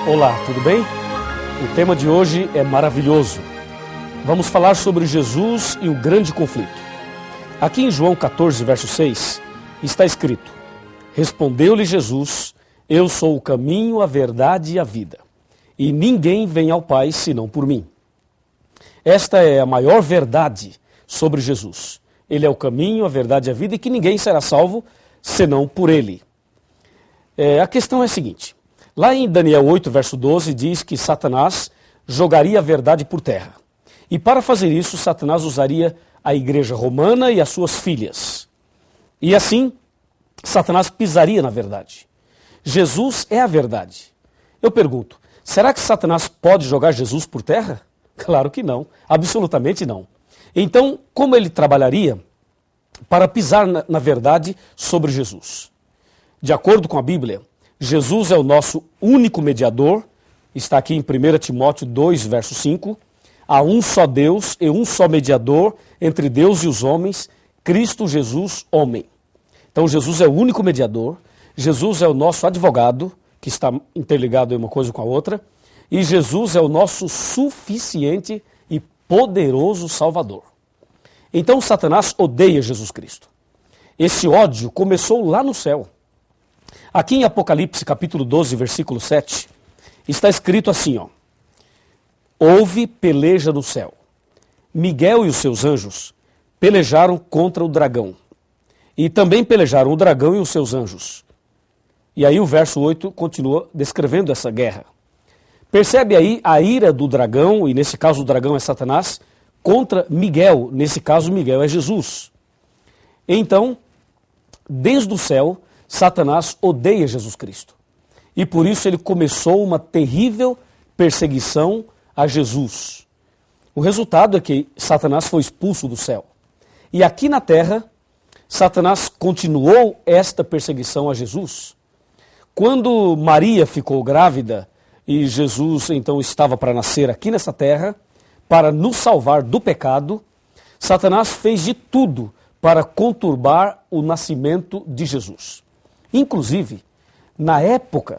Olá, tudo bem? O tema de hoje é maravilhoso. Vamos falar sobre Jesus e o grande conflito. Aqui em João 14, verso 6, está escrito: Respondeu-lhe Jesus: Eu sou o caminho, a verdade e a vida, e ninguém vem ao Pai senão por mim. Esta é a maior verdade sobre Jesus. Ele é o caminho, a verdade e a vida, e que ninguém será salvo senão por ele. A questão é a seguinte: lá em Daniel 8, verso 12, diz que Satanás jogaria a verdade por terra. E para fazer isso, Satanás usaria a igreja romana e as suas filhas. E assim, Satanás pisaria na verdade. Jesus é a verdade. Eu pergunto, será que Satanás pode jogar Jesus por terra? Claro que não, absolutamente não. Então, como ele trabalharia para pisar na verdade sobre Jesus? De acordo com a Bíblia, Jesus é o nosso único mediador, está aqui em 1 Timóteo 2, verso 5, há um só Deus e um só mediador entre Deus e os homens, Cristo Jesus, homem. Então Jesus é o único mediador, Jesus é o nosso advogado, que está interligado uma coisa com a outra, e Jesus é o nosso suficiente e poderoso Salvador. Então Satanás odeia Jesus Cristo. Esse ódio começou lá no céu. Aqui em Apocalipse, capítulo 12, versículo 7, está escrito assim, Houve peleja no céu. Miguel e os seus anjos pelejaram contra o dragão. E também pelejaram o dragão e os seus anjos. E aí o verso 8 continua descrevendo essa guerra. Percebe aí a ira do dragão, e nesse caso o dragão é Satanás, contra Miguel. Nesse caso Miguel é Jesus. Então, desde o céu, Satanás odeia Jesus Cristo. E por isso ele começou uma terrível perseguição a Jesus. O resultado é que Satanás foi expulso do céu. E aqui na terra, Satanás continuou esta perseguição a Jesus. Quando Maria ficou grávida e Jesus então estava para nascer aqui nessa terra, para nos salvar do pecado, Satanás fez de tudo para conturbar o nascimento de Jesus. Inclusive, na época,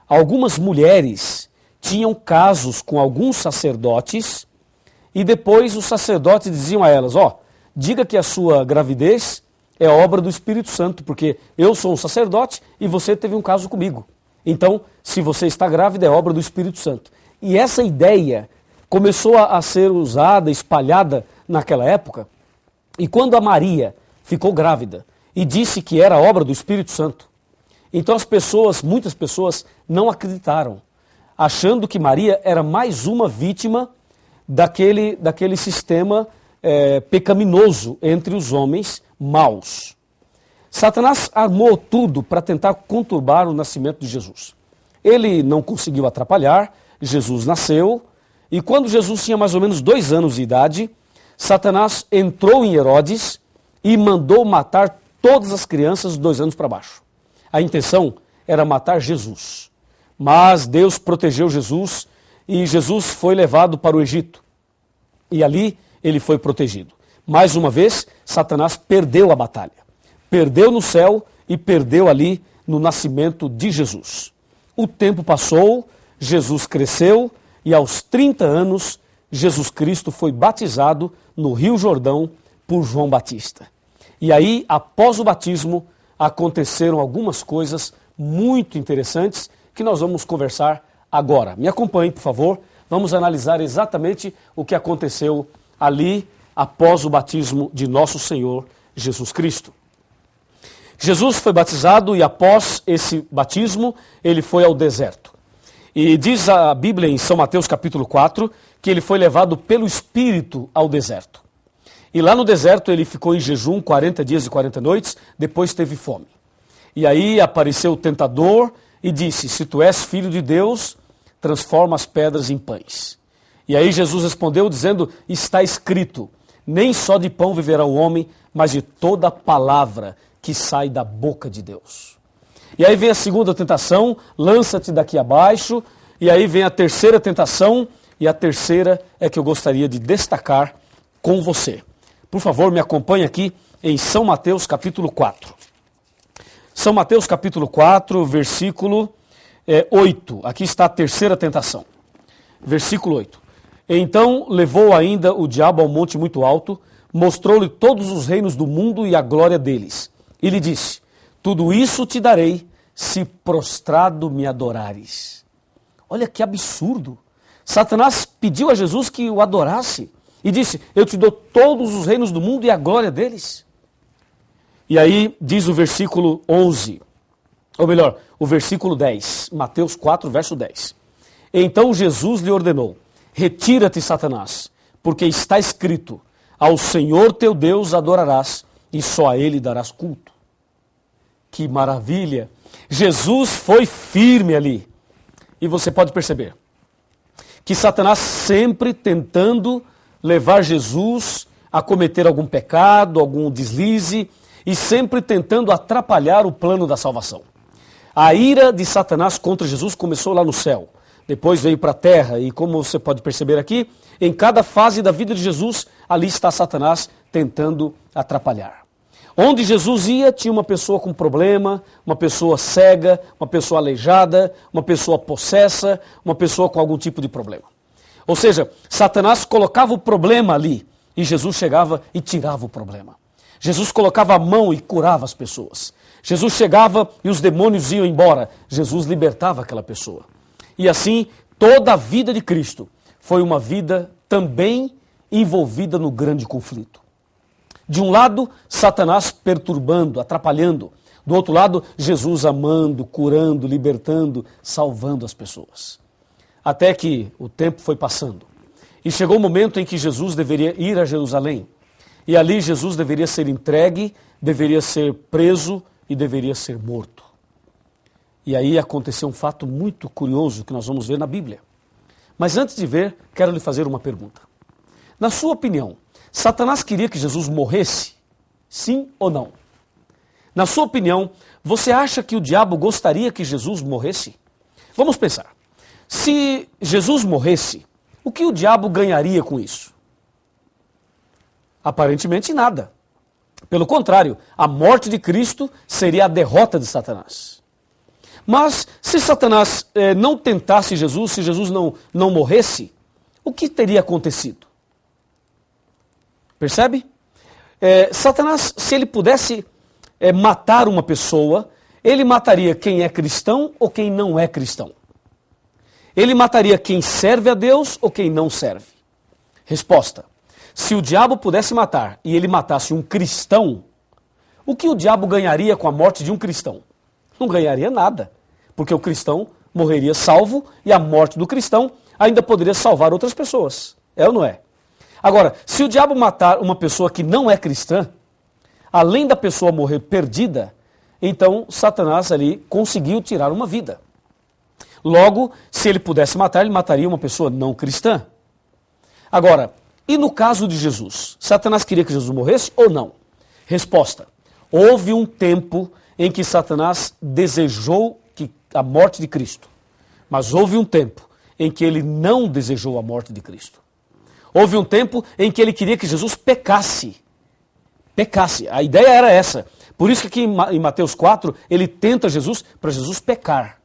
algumas mulheres tinham casos com alguns sacerdotes e depois os sacerdotes diziam a elas, diga que a sua gravidez é obra do Espírito Santo, porque eu sou um sacerdote e você teve um caso comigo. Então, se você está grávida, é obra do Espírito Santo. E essa ideia começou a ser usada, espalhada naquela época, e quando a Maria ficou grávida e disse que era obra do Espírito Santo, então muitas pessoas não acreditaram, achando que Maria era mais uma vítima daquele sistema pecaminoso entre os homens maus. Satanás armou tudo para tentar conturbar o nascimento de Jesus. Ele não conseguiu atrapalhar, Jesus nasceu, e quando Jesus tinha mais ou menos 2 anos de idade, Satanás entrou em Herodes e mandou matar todas as crianças de 2 anos para baixo. A intenção era matar Jesus. Mas Deus protegeu Jesus e Jesus foi levado para o Egito. E ali ele foi protegido. Mais uma vez, Satanás perdeu a batalha. Perdeu no céu e perdeu ali no nascimento de Jesus. O tempo passou, Jesus cresceu e aos 30 anos, Jesus Cristo foi batizado no Rio Jordão por João Batista. E aí, após o batismo, aconteceram algumas coisas muito interessantes que nós vamos conversar agora. Me acompanhe, por favor. Vamos analisar exatamente o que aconteceu ali após o batismo de nosso Senhor Jesus Cristo. Jesus foi batizado e após esse batismo, ele foi ao deserto. E diz a Bíblia em São Mateus capítulo 4 que ele foi levado pelo Espírito ao deserto. E lá no deserto ele ficou em jejum 40 dias e 40 noites, depois teve fome. E aí apareceu o tentador e disse, se tu és filho de Deus, transforma as pedras em pães. E aí Jesus respondeu dizendo, está escrito, nem só de pão viverá o homem, mas de toda palavra que sai da boca de Deus. E aí vem a segunda tentação, lança-te daqui abaixo, e aí vem a terceira tentação, e a terceira é que eu gostaria de destacar com você. Por favor, me acompanhe aqui em São Mateus capítulo 4. São Mateus capítulo 4, versículo 8. Aqui está a terceira tentação. Versículo 8. Então levou ainda o diabo ao monte muito alto, mostrou-lhe todos os reinos do mundo e a glória deles. E lhe disse, tudo isso te darei, se prostrado me adorares. Olha que absurdo. Satanás pediu a Jesus que o adorasse e disse, eu te dou todos os reinos do mundo e a glória deles. E aí diz o versículo 11, ou melhor, o versículo 10, Mateus 4, verso 10. Então Jesus lhe ordenou, retira-te, Satanás, porque está escrito, ao Senhor teu Deus adorarás e só a Ele darás culto. Que maravilha! Jesus foi firme ali. E você pode perceber que Satanás sempre tentando levar Jesus a cometer algum pecado, algum deslize, e sempre tentando atrapalhar o plano da salvação. A ira de Satanás contra Jesus começou lá no céu, depois veio para a terra, e como você pode perceber aqui, em cada fase da vida de Jesus, ali está Satanás tentando atrapalhar. Onde Jesus ia, tinha uma pessoa com problema, uma pessoa cega, uma pessoa aleijada, uma pessoa possessa, uma pessoa com algum tipo de problema. Ou seja, Satanás colocava o problema ali, e Jesus chegava e tirava o problema. Jesus colocava a mão e curava as pessoas. Jesus chegava e os demônios iam embora. Jesus libertava aquela pessoa. E assim, toda a vida de Cristo foi uma vida também envolvida no grande conflito. De um lado, Satanás perturbando, atrapalhando. Do outro lado, Jesus amando, curando, libertando, salvando as pessoas. Até que o tempo foi passando. E chegou o momento em que Jesus deveria ir a Jerusalém. E ali Jesus deveria ser entregue, deveria ser preso e deveria ser morto. E aí aconteceu um fato muito curioso que nós vamos ver na Bíblia. Mas antes de ver, quero lhe fazer uma pergunta. Na sua opinião, Satanás queria que Jesus morresse? Sim ou não? Na sua opinião, você acha que o diabo gostaria que Jesus morresse? Vamos pensar. Se Jesus morresse, o que o diabo ganharia com isso? Aparentemente nada. Pelo contrário, a morte de Cristo seria a derrota de Satanás. Mas se Satanás não tentasse Jesus, se Jesus não morresse, o que teria acontecido? Percebe? Satanás, se ele pudesse matar uma pessoa, ele mataria quem é cristão ou quem não é cristão. Ele mataria quem serve a Deus ou quem não serve. Resposta. Se o diabo pudesse matar e ele matasse um cristão, o que o diabo ganharia com a morte de um cristão? Não ganharia nada, porque o cristão morreria salvo e a morte do cristão ainda poderia salvar outras pessoas. É ou não é? Agora, se o diabo matar uma pessoa que não é cristã, além da pessoa morrer perdida, então Satanás ali conseguiu tirar uma vida. Logo, se ele pudesse matar, ele mataria uma pessoa não cristã. Agora, e no caso de Jesus? Satanás queria que Jesus morresse ou não? Resposta. Houve um tempo em que Satanás desejou a morte de Cristo. Mas houve um tempo em que ele não desejou a morte de Cristo. Houve um tempo em que ele queria que Jesus pecasse. Pecasse. A ideia era essa. Por isso que aqui em Mateus 4, ele tenta Jesus para Jesus pecar.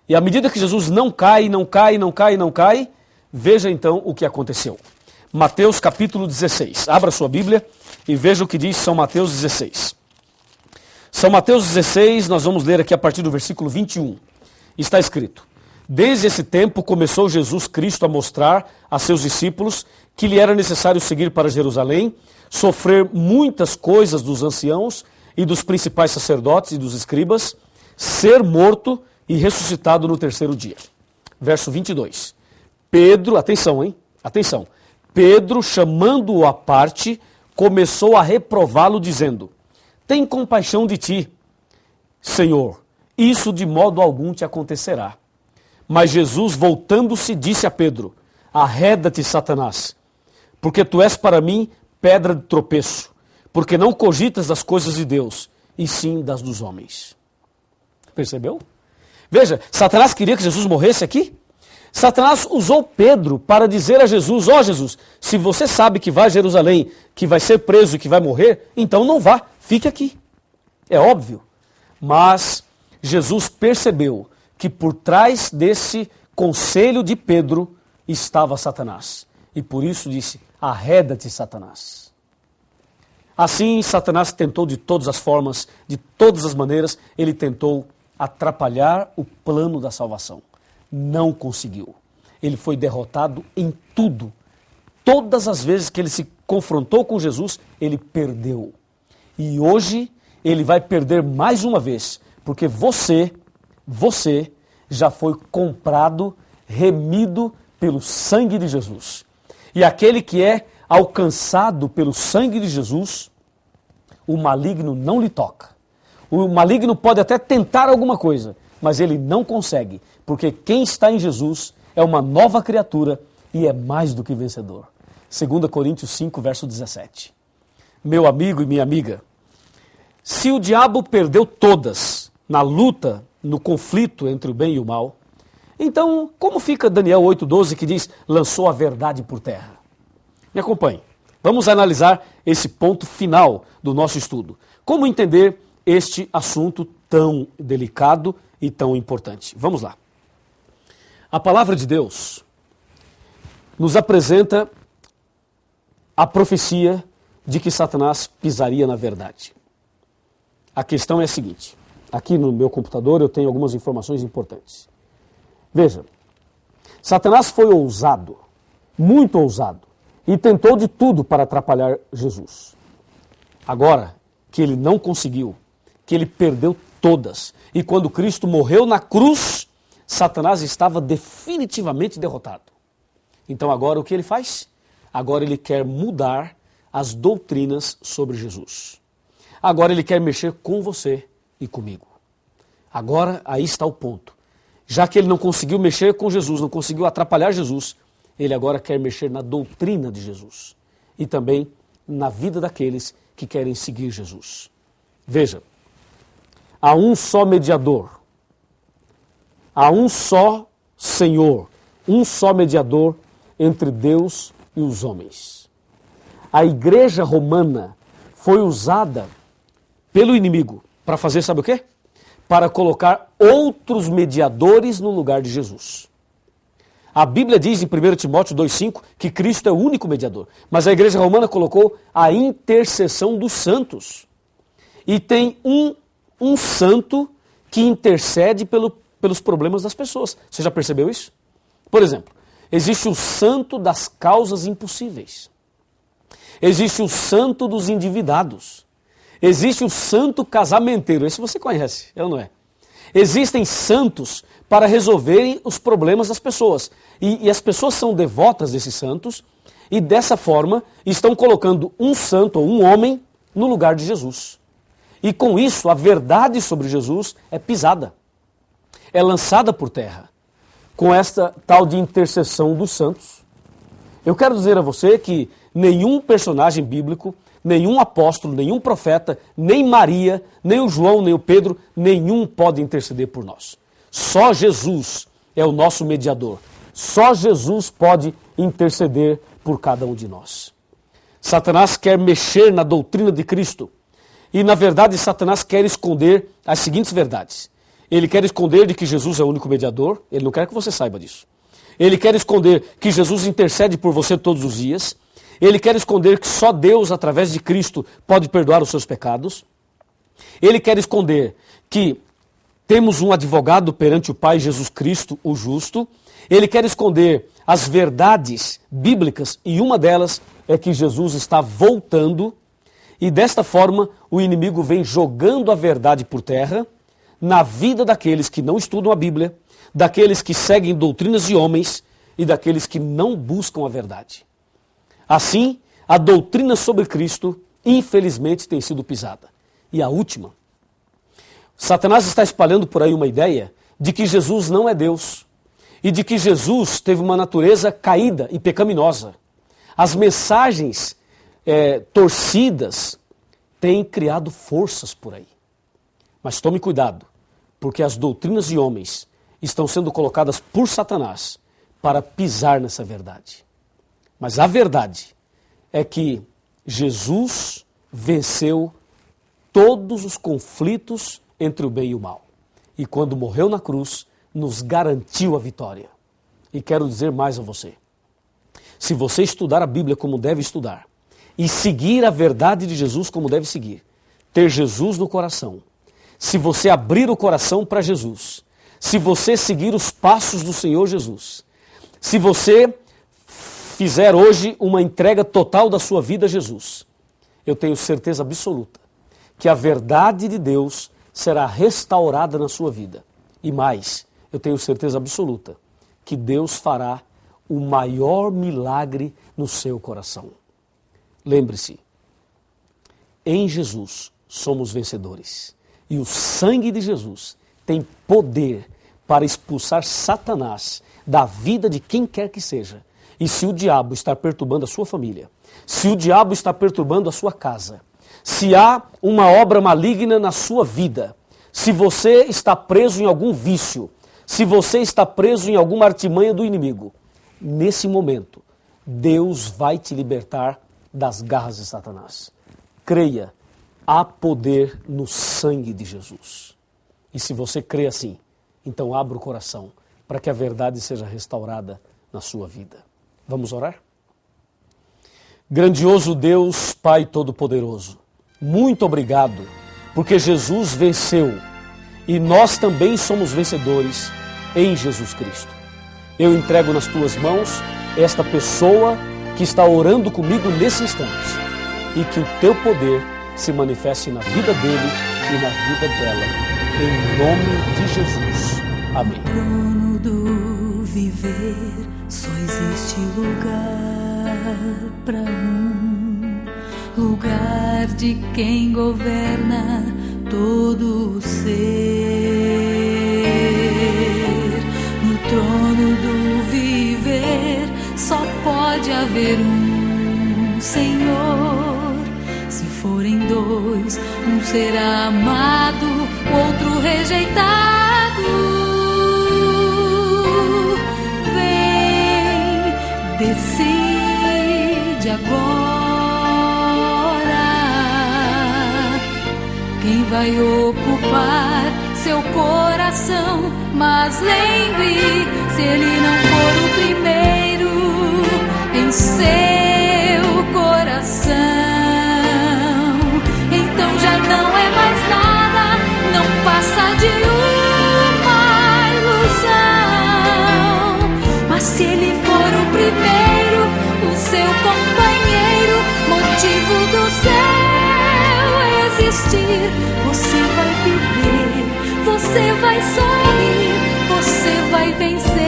E à medida que Jesus não cai, veja então o que aconteceu. Mateus capítulo 16. Abra sua Bíblia e veja o que diz São Mateus 16. São Mateus 16, nós vamos ler aqui a partir do versículo 21. Está escrito: Desde esse tempo começou Jesus Cristo a mostrar a seus discípulos que lhe era necessário seguir para Jerusalém, sofrer muitas coisas dos anciãos e dos principais sacerdotes e dos escribas, ser morto e ressuscitado no terceiro dia. Verso 22. Pedro, atenção, hein? Atenção. Pedro, chamando-o à parte, começou a reprová-lo, dizendo: Tem compaixão de ti, Senhor, isso de modo algum te acontecerá. Mas Jesus, voltando-se, disse a Pedro: Arreda-te, Satanás, porque tu és para mim pedra de tropeço, porque não cogitas das coisas de Deus, e sim das dos homens. Percebeu? Veja, Satanás queria que Jesus morresse aqui. Satanás usou Pedro para dizer a Jesus: ó Jesus, se você sabe que vai a Jerusalém, que vai ser preso e que vai morrer, então não vá, fique aqui. É óbvio. Mas Jesus percebeu que por trás desse conselho de Pedro estava Satanás. E por isso disse: arreda-te, Satanás. Assim, Satanás tentou de todas as formas, de todas as maneiras, ele tentou atrapalhar o plano da salvação. Não conseguiu. Ele foi derrotado em tudo. Todas as vezes que ele se confrontou com Jesus, ele perdeu. E hoje ele vai perder mais uma vez, porque você já foi comprado, remido pelo sangue de Jesus. E aquele que é alcançado pelo sangue de Jesus, o maligno não lhe toca. O maligno pode até tentar alguma coisa, mas ele não consegue, porque quem está em Jesus é uma nova criatura e é mais do que vencedor. 2 Coríntios 5, verso 17. Meu amigo e minha amiga, se o diabo perdeu todas na luta, no conflito entre o bem e o mal, então como fica Daniel 8,12 que diz, lançou a verdade por terra? Me acompanhe. Vamos analisar esse ponto final do nosso estudo. Como entender este assunto tão delicado e tão importante? Vamos lá. A palavra de Deus nos apresenta a profecia de que Satanás pisaria na verdade. A questão é a seguinte. Aqui no meu computador eu tenho algumas informações importantes. Veja, Satanás foi ousado, muito ousado, e tentou de tudo para atrapalhar Jesus. Agora que ele não conseguiu, que ele perdeu todas, e quando Cristo morreu na cruz, Satanás estava definitivamente derrotado. Então agora o que ele faz? Agora ele quer mudar as doutrinas sobre Jesus. Agora ele quer mexer com você e comigo. Agora aí está o ponto. Já que ele não conseguiu mexer com Jesus, não conseguiu atrapalhar Jesus, ele agora quer mexer na doutrina de Jesus e também na vida daqueles que querem seguir Jesus. Veja, há um só mediador, há um só Senhor, um só mediador entre Deus e os homens. A igreja romana foi usada pelo inimigo para fazer, sabe o quê? Para colocar outros mediadores no lugar de Jesus. A Bíblia diz em 1 Timóteo 2,5 que Cristo é o único mediador. Mas a igreja romana colocou a intercessão dos santos. E tem um santo que intercede pelos problemas das pessoas. Você já percebeu isso? Por exemplo, existe o santo das causas impossíveis. Existe o santo dos endividados. Existe o santo casamenteiro. Esse você conhece, é ou não é? Existem santos para resolverem os problemas das pessoas. E as pessoas são devotas desses santos e dessa forma estão colocando um santo ou um homem no lugar de Jesus. E com isso a verdade sobre Jesus é pisada, é lançada por terra, com esta tal de intercessão dos santos. Eu quero dizer a você que nenhum personagem bíblico, nenhum apóstolo, nenhum profeta, nem Maria, nem o João, nem o Pedro, nenhum pode interceder por nós. Só Jesus é o nosso mediador. Só Jesus pode interceder por cada um de nós. Satanás quer mexer na doutrina de Cristo. E, na verdade, Satanás quer esconder as seguintes verdades. Ele quer esconder de que Jesus é o único mediador. Ele não quer que você saiba disso. Ele quer esconder que Jesus intercede por você todos os dias. Ele quer esconder que só Deus, através de Cristo, pode perdoar os seus pecados. Ele quer esconder que temos um advogado perante o Pai, Jesus Cristo, o justo. Ele quer esconder as verdades bíblicas e uma delas é que Jesus está voltando. E desta forma, o inimigo vem jogando a verdade por terra na vida daqueles que não estudam a Bíblia, daqueles que seguem doutrinas de homens e daqueles que não buscam a verdade. Assim, a doutrina sobre Cristo, infelizmente, tem sido pisada. E a última, Satanás está espalhando por aí uma ideia de que Jesus não é Deus e de que Jesus teve uma natureza caída e pecaminosa. As mensagens torcidas têm criado forças por aí. Mas tome cuidado, porque as doutrinas de homens estão sendo colocadas por Satanás para pisar nessa verdade. Mas a verdade é que Jesus venceu todos os conflitos entre o bem e o mal. E quando morreu na cruz, nos garantiu a vitória. E quero dizer mais a você. Se você estudar a Bíblia como deve estudar, e seguir a verdade de Jesus como deve seguir, ter Jesus no coração, se você abrir o coração para Jesus, se você seguir os passos do Senhor Jesus, se você fizer hoje uma entrega total da sua vida a Jesus, eu tenho certeza absoluta que a verdade de Deus será restaurada na sua vida. E mais, eu tenho certeza absoluta que Deus fará o maior milagre no seu coração. Lembre-se, em Jesus somos vencedores. E o sangue de Jesus tem poder para expulsar Satanás da vida de quem quer que seja. E se o diabo está perturbando a sua família, se o diabo está perturbando a sua casa, se há uma obra maligna na sua vida, se você está preso em algum vício, se você está preso em alguma artimanha do inimigo, nesse momento, Deus vai te libertar das garras de Satanás. Creia, há poder no sangue de Jesus. E se você crê assim, então abra o coração para que a verdade seja restaurada na sua vida. Vamos orar? Grandioso Deus, Pai Todo-Poderoso, muito obrigado, porque Jesus venceu e nós também somos vencedores em Jesus Cristo. Eu entrego nas tuas mãos esta pessoa que está orando comigo nesse instante e que o teu poder se manifeste na vida dele e na vida dela. Em nome de Jesus. Amém. No trono do viver só existe lugar para lugar de quem governa todo o ser. No trono do viver só pode haver Senhor. Se forem dois, será amado, outro rejeitado. Vem, decide agora quem vai ocupar seu coração. Mas lembre, se ele não for o primeiro em seu coração, então já não é mais nada, não passa de uma ilusão. Mas se ele for o primeiro, o seu companheiro, motivo do seu existir, você vai viver, você vai sorrir, você vai vencer.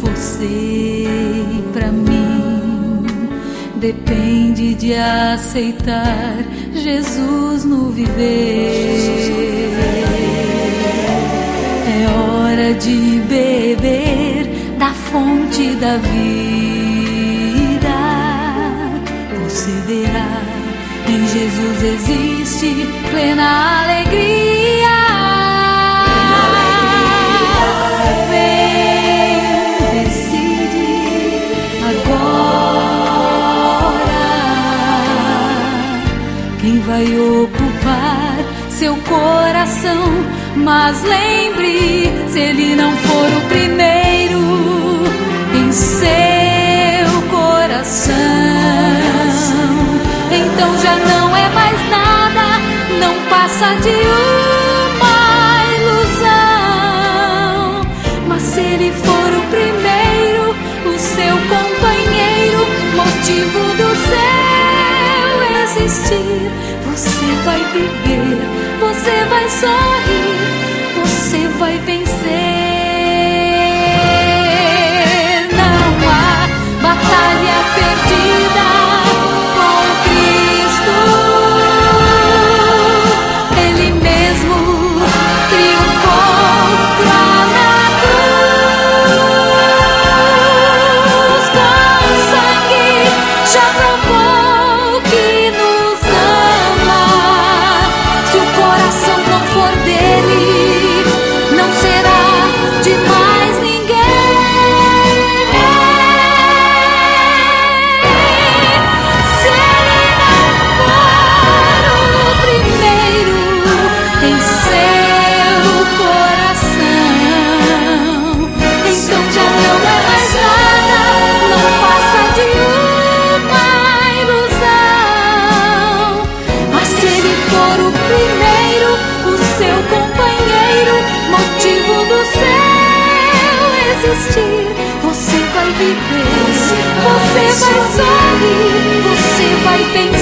Você e pra mim depende de aceitar Jesus no viver. É hora de beber da fonte da vida. Você verá, em Jesus existe plena alegria. Quem vai ocupar seu coração? Mas lembre, se ele não for o primeiro em seu coração, então já não é mais nada, não passa de uma ilusão. Mas se ele for o primeiro, o seu companheiro, motivo do seu existir, você vai viver, você vai sorrir, você vai vencer. Não há batalha perdida com Cristo. Ele mesmo triunfou lá na cruz. Com sangue já provou que nos ama. Se o coração não for dele, não será existir, você vai viver, você vai sorrir, você vai vencer.